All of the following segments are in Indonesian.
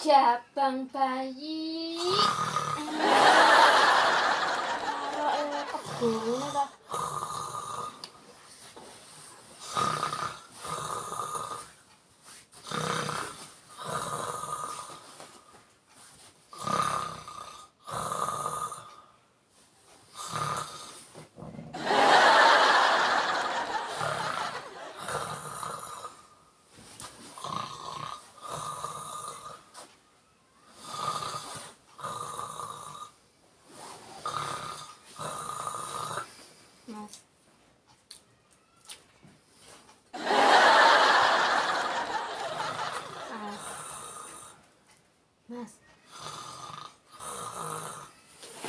Jabang bayi. Ora kebone ta. Mas. Mas.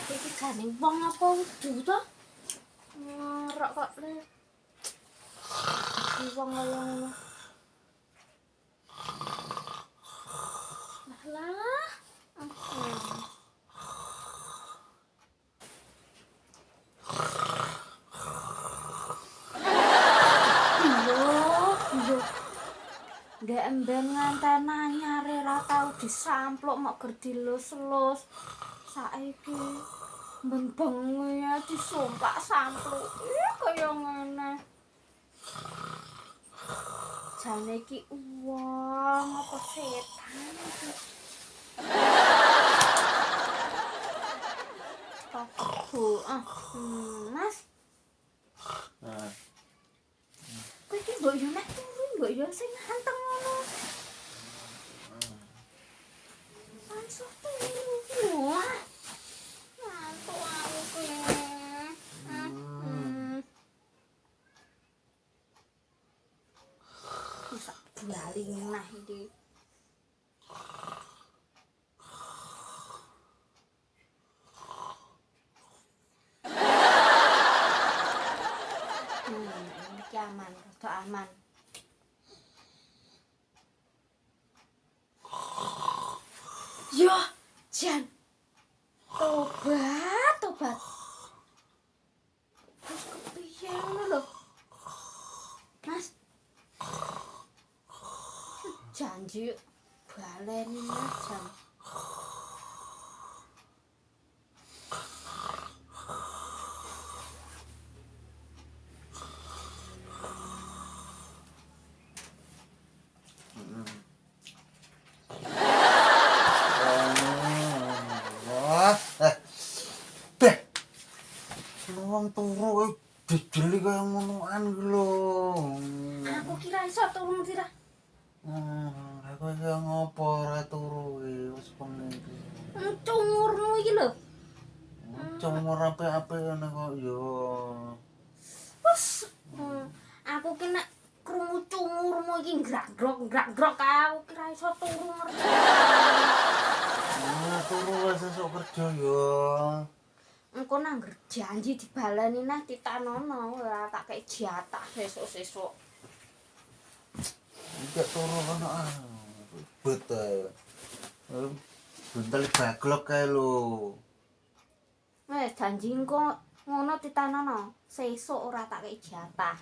Iki jane wong apa udu to? Ngerok kok le. Iki wong kaya ngono. Lah. Ndek emben ngantena nyare ra tau disampluk mok ger dilus-lus. Saiki bengi ya disumpak sampluk. Kaya ngene. Jane iki wong apa setan iki. Mas. Kowe iki mbok yo nek turu mbok yo sing hanteng ngono. Langsung turu. Ngantuk aku kuwi. Bisa bali nah iki. Iki aman, rada aman. Yo, Jan. Tobat. Terus kepiye ngono lho? Mas. Janji baleni Mas Jan. Wong turu dijeli kaya ngonoan iki lho. Aku kira iso turu sira. Aku iki ngopo ora turu iki wis bengi iki. Cungurmu iki lho. Cumur apik-apik ngene kok ya. Wes. Aku ki nek krungu cungurmu iki grak-grok aku kira iso turu ngerti. Turu wis esuk kerja ya. Engko nangger janji dibaleni neh titanono ora tak kei jatah sesuk-sesuk. Iki turu kono ribet ae. Buntel baglok kae lho. Janji engko ngono titanono, sesuk ora tak kei jatah.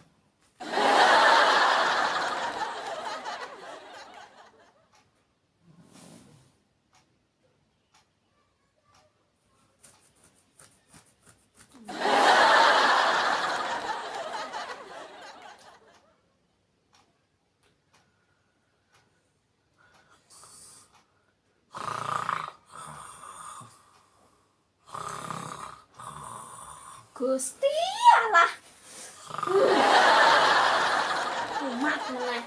Gusti Allah. Kumat meneh.